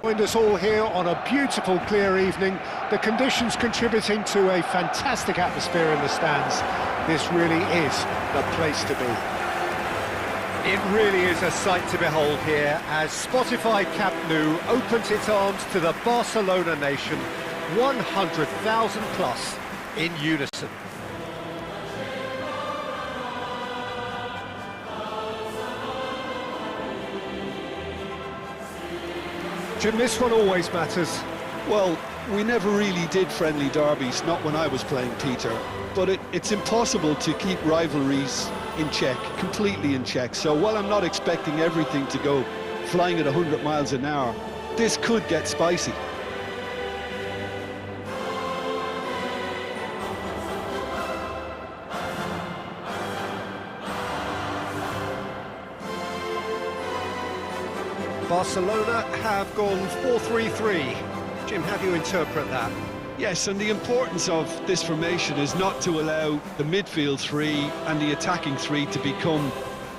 Joined us all here on a beautiful clear evening, the conditions contributing to a fantastic atmosphere in the stands. This really is the place to be. It really is a sight to behold here as Spotify Camp Nou opens its arms to the Barcelona nation, 100,000 plus in unison. Jim, this one always matters. Well, we never really did friendly derbies, not when I was playing, Peter. But it's impossible to keep rivalries in check, completely in check. So while I'm not expecting everything to go flying at 100 miles an hour, this could get spicy. Barcelona have gone 4-3-3. Jim, how do you interpret that? Yes, and the importance of this formation is not to allow the midfield three and the attacking three to become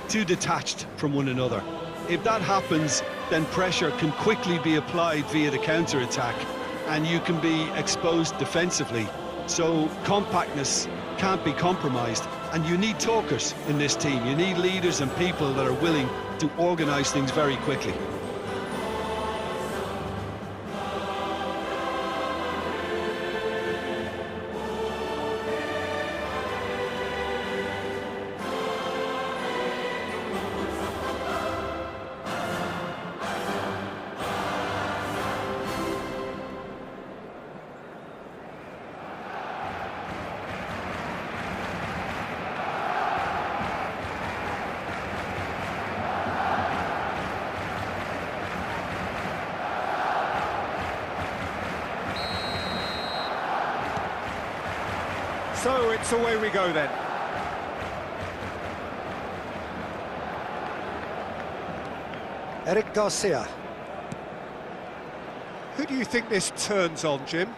too detached from one another. If that happens, then pressure can quickly be applied via the counter-attack, and you can be exposed defensively. So compactness can't be compromised, and you need talkers in this team. You need leaders and people that are willing to organise things very quickly. So it's away we go then. Eric Garcia. Who do you think this turns on, Jim?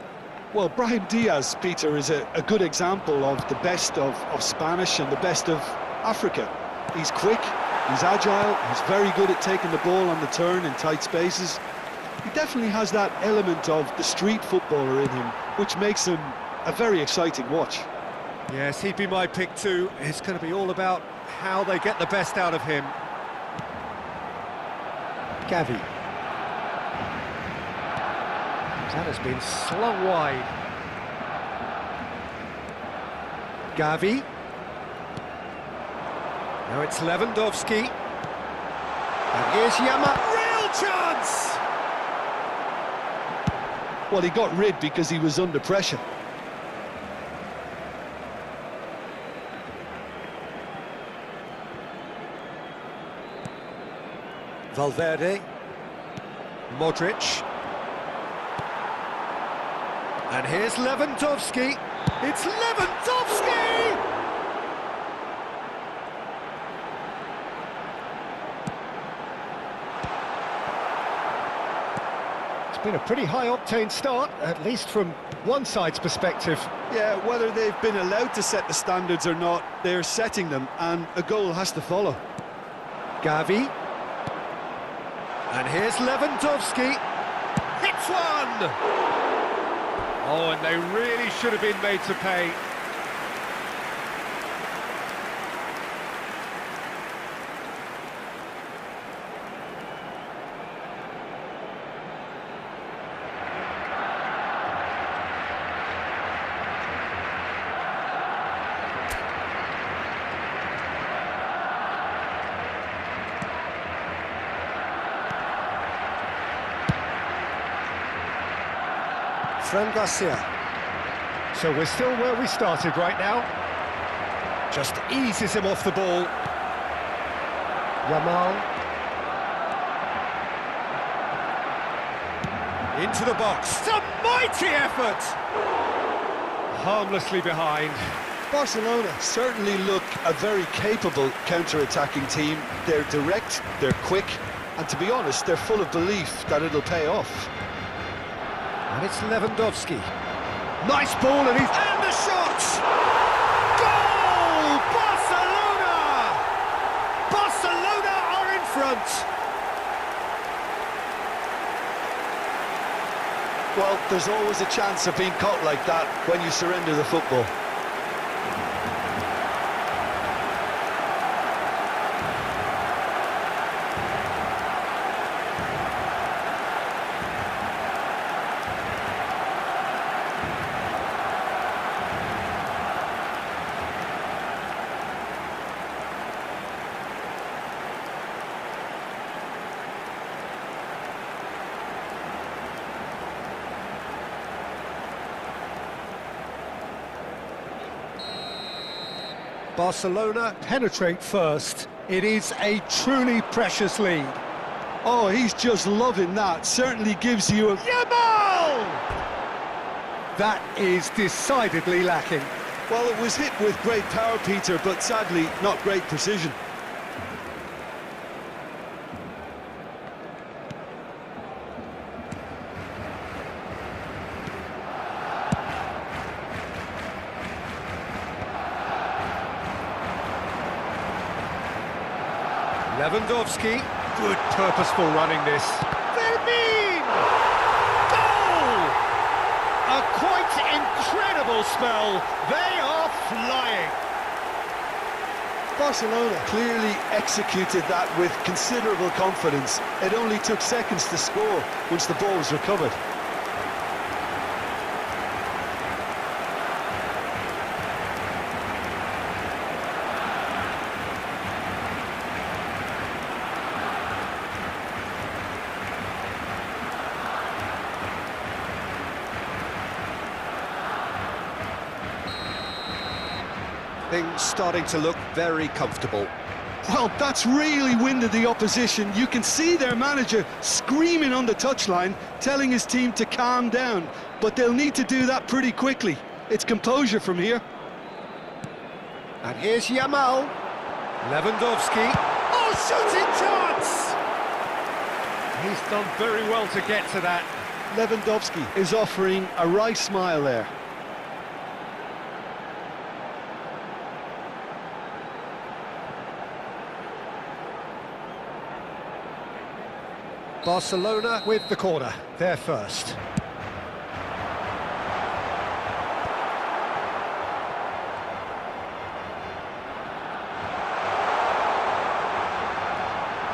Well, Brahim Diaz, Peter, is a good example of the best of Spanish and the best of Africa. He's quick, he's agile, he's very good at taking the ball on the turn in tight spaces. He definitely has that element of the street footballer in him, which makes him a very exciting watch. Yes, he'd be my pick too. It's going to be all about how they get the best out of him. Gavi. That has been slung wide. Gavi. Now it's Lewandowski. And here's Real chance! Well, he got rid because he was under pressure. Valverde, Modric, and here's Lewandowski. It's Lewandowski! It's been a pretty high-octane start, at least from one side's perspective. Yeah, whether they've been allowed to set the standards or not, they're setting them, and a goal has to follow. Gavi. And here's Lewandowski. Hits one! Oh, and they really should have been made to pay. Fran Garcia. So we're still where we started right now. Just eases him off the ball. Yamal. Into the box. It's a mighty effort! Harmlessly behind. Barcelona certainly look a very capable counter-attacking team. They're direct, they're quick, and to be honest, they're full of belief that it'll pay off. And it's Lewandowski. Nice ball, and the shot! Goal! Barcelona! Barcelona are in front! Well, there's always a chance of being caught like that when you surrender the football. Barcelona penetrate first. It is a truly precious lead. Oh, he's just loving that. Certainly gives you a... Yamal! That is decidedly lacking. Well, it was hit with great power, Peter, but sadly not great precision. Lewandowski, good purposeful running this. Lamine! Goal! A quite incredible spell. They are flying. Barcelona clearly executed that with considerable confidence. It only took seconds to score once the ball was recovered. Things starting to look very comfortable. Well, that's really winded the opposition. You can see their manager screaming on the touchline, telling his team to calm down. But they'll need to do that pretty quickly. It's composure from here. And here's Yamal. Lewandowski. Oh, shooting chance! He's done very well to get to that. Lewandowski is offering a wry smile there. Barcelona with the corner, they're first.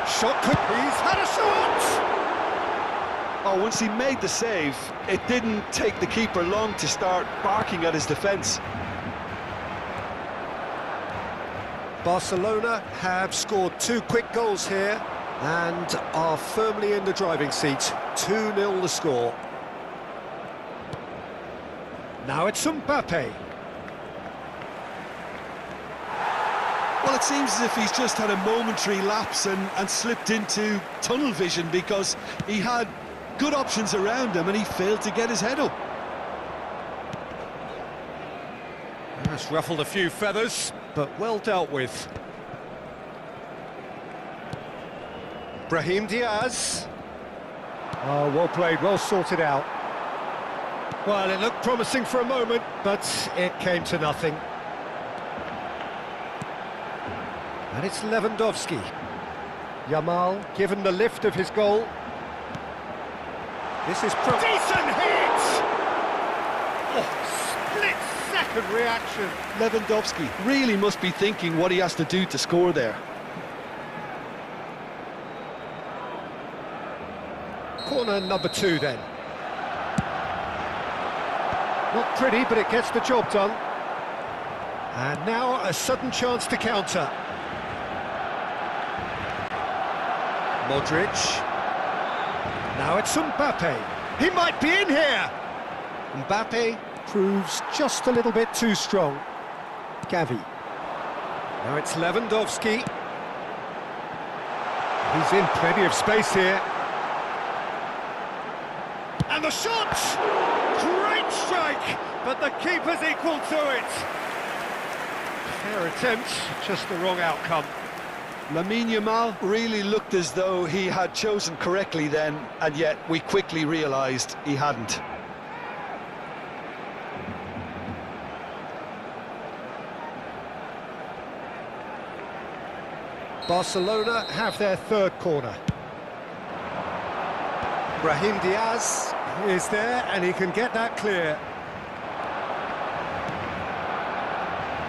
Shot, he's had a shot! Oh, once he made the save, it didn't take the keeper long to start barking at his defence. Barcelona have scored 2 quick goals here and are firmly in the driving seat. 2-0 the score. Now it's Mbappe. Well, it seems as if he's just had a momentary lapse and slipped into tunnel vision, because he had good options around him and he failed to get his head up. That's ruffled a few feathers, but well dealt with. Brahim Diaz. Oh, well played, well sorted out. Well, it looked promising for a moment, but it came to nothing. And it's Lewandowski. Yamal given the lift of his goal. This is decent hit! Oh, split-second reaction. Lewandowski really must be thinking what he has to do to score there. Corner number 2 then. Not pretty, but it gets the job done. And now a sudden chance to counter. Modric. Now it's Mbappe. He might be in here! Mbappe proves just a little bit too strong. Gavi. Now it's Lewandowski. He's in plenty of space here. And the shot! Great strike, but the keeper's equal to it. Fair attempt, just the wrong outcome. Lamine Yamal really looked as though he had chosen correctly then, and yet we quickly realised he hadn't. Barcelona have their 3rd corner. Brahim Diaz, is there, and he can get that clear.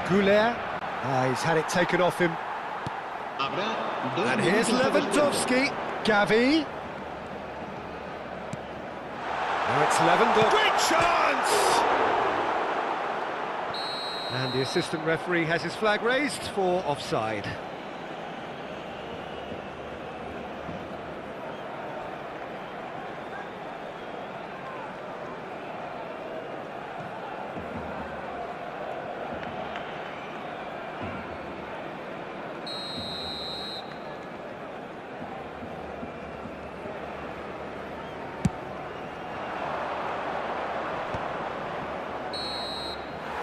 Goulet. He's had it taken off him. And here's Lewandowski. Gavi. Now it's Lewandowski. Great chance! And the assistant referee has his flag raised for offside.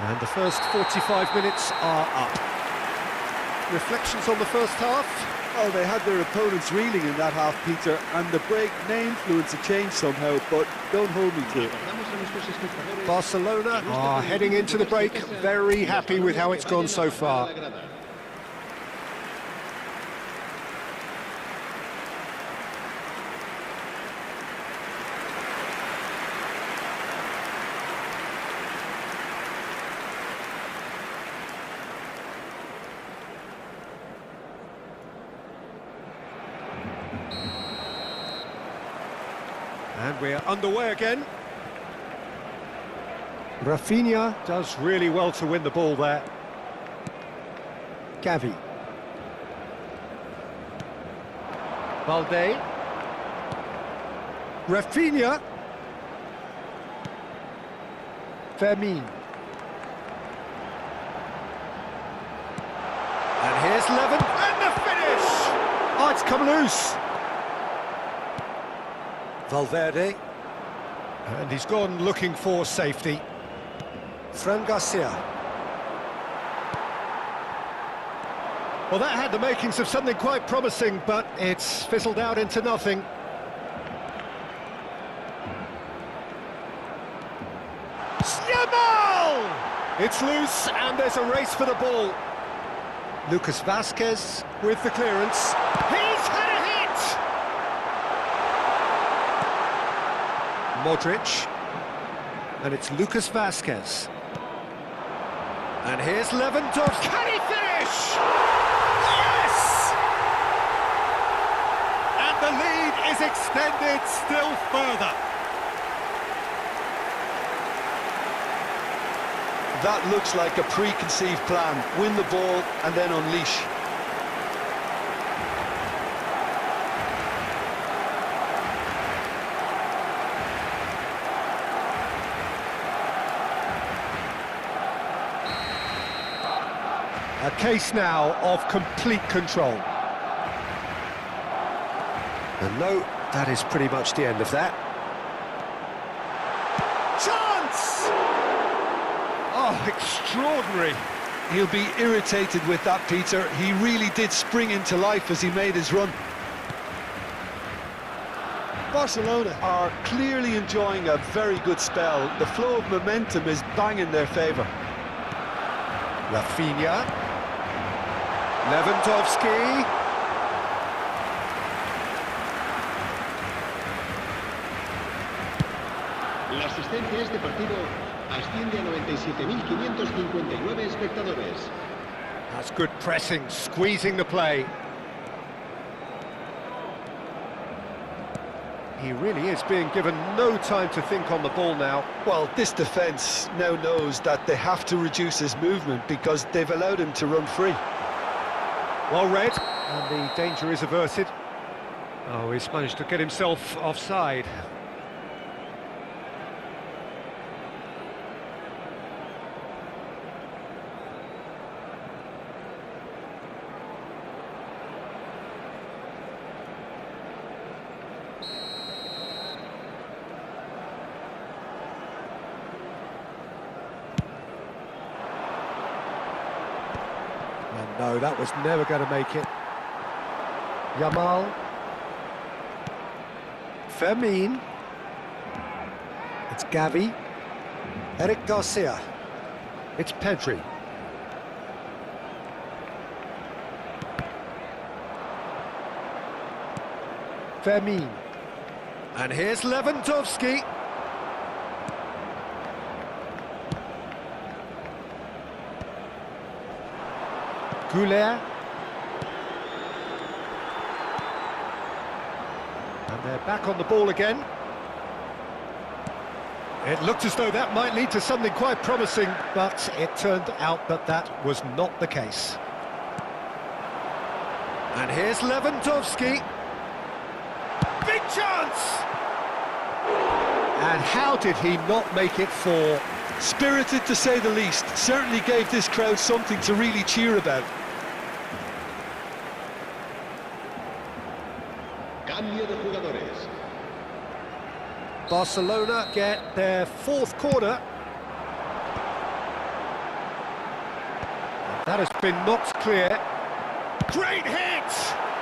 And the first 45 minutes are up. Reflections on the first half? Oh, they had their opponents reeling in that half, Peter, and the break may influence a change somehow, but don't hold me to it. Barcelona are heading into the break very happy with how it's gone so far. And we're underway again. Rafinha does really well to win the ball there. Gavi. Balde. Rafinha. Lamine. And here's Levin. And the finish! Oh, it's come loose. Valverde, and he's gone looking for safety. Fran Garcia. Well, that had the makings of something quite promising, but it's fizzled out into nothing. Yamal! It's loose, and there's a race for the ball. Lucas Vazquez with the clearance. He's had a hit! Modric, and it's Lucas Vazquez. And here's Lewandowski. Can he finish? Yes! And the lead is extended still further. That looks like a preconceived plan. Win the ball and then unleash. A case now of complete control. And no, that is pretty much the end of that. Chance! Oh, extraordinary. He'll be irritated with that, Peter. He really did spring into life as he made his run. Barcelona are clearly enjoying a very good spell. The flow of momentum is bang in their favour. Rafinha. Lewandowski. La asistencia a este partido asciende a 97.559 espectadores. That's good pressing, squeezing the play. He really is being given no time to think on the ball now. Well, this defence now knows that they have to reduce his movement because they've allowed him to run free. Well read, and the danger is averted. Oh, he's managed to get himself offside. And no, that was never going to make it. Yamal. Lamine. It's Gavi. Eric Garcia. It's Pedri. Lamine. And here's Lewandowski. Goulet. And they're back on the ball again. It looked as though that might lead to something quite promising, but it turned out that that was not the case. And here's Lewandowski. Big chance! And how did he not make it four? Spirited to say the least, certainly gave this crowd something to really cheer about. Cambio de jugadores. Barcelona get their fourth corner. That has been knocked clear. Great hit!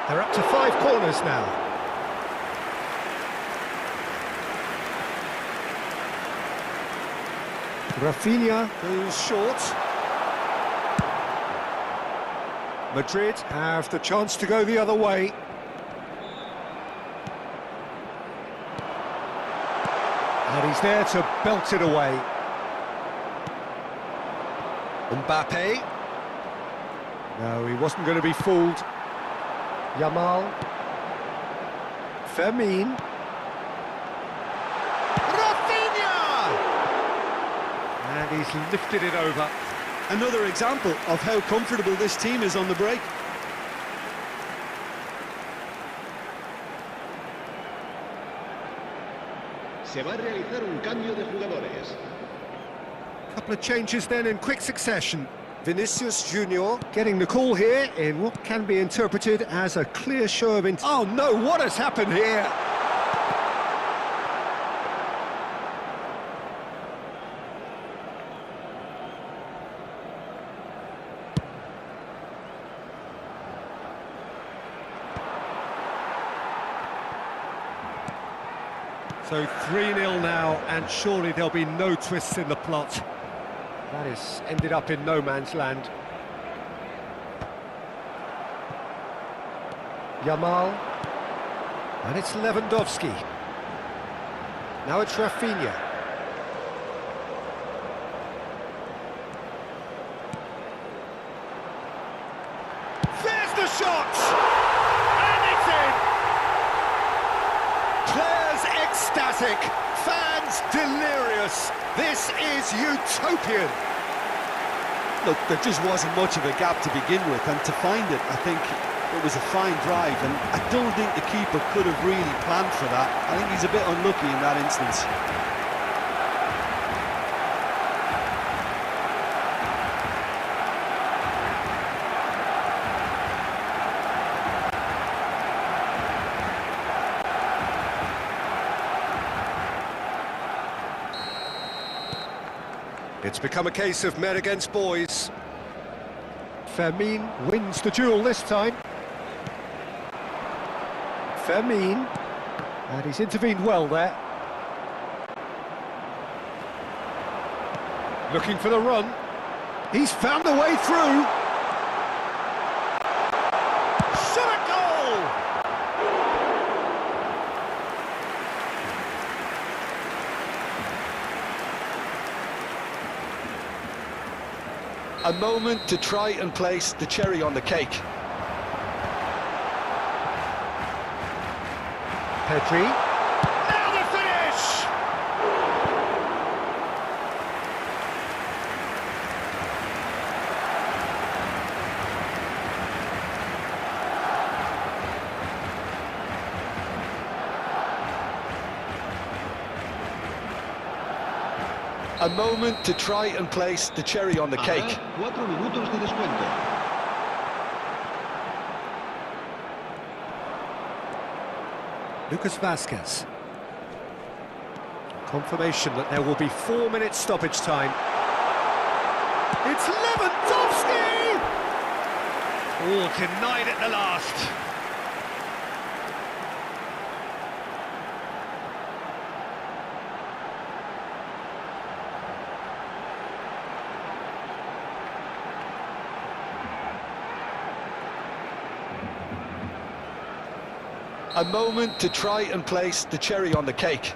They're up to 5 corners now. Rafinha goes short. Madrid have the chance to go the other way. And he's there to belt it away. Mbappe. No, he wasn't going to be fooled. Yamal. Lamine. Rafinha! And he's lifted it over. Another example of how comfortable this team is on the break. Se va a realizar un cambio de jugadores. Couple of changes then in quick succession. Vinicius Junior getting the call here in what can be interpreted as a clear show of intent. Oh no, what has happened here? So 3-0 now, and surely there'll be no twists in the plot. That has ended up in no man's land. Yamal. And it's Lewandowski. Now it's Rafinha. There's the shot! And it's in! Players ecstatic, fans delirious. This is utopian. Look, there just wasn't much of a gap to begin with, and to find it, I think it was a fine drive, and I don't think the keeper could have really planned for that. I think he's a bit unlucky in that instance. It's become a case of men against boys. Lamine wins the duel this time. Lamine, and he's intervened well there. Looking for the run. He's found a way through. Shot a goal! A moment to try and place the cherry on the cake. Pedri. Now the finish! A moment to try and place the cherry on the cake. 4 minutos de descuento. Lucas Vazquez. Confirmation that there will be 4 minutes stoppage time. It's Lewandowski! Oh, denied at the last. A moment to try and place the cherry on the cake.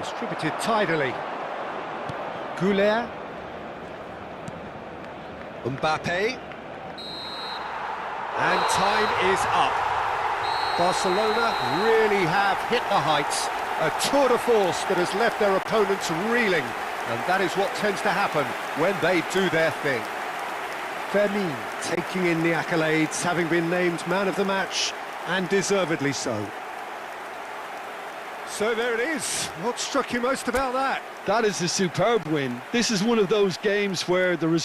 Distributed tidily. Goulet. Mbappe. And time is up. Barcelona really have hit the heights. A tour de force that has left their opponents reeling. And that is what tends to happen when they do their thing. Lamine taking in the accolades, having been named man of the match, and deservedly so. So there it is. What struck you most about that? That is a superb win. This is one of those games where the result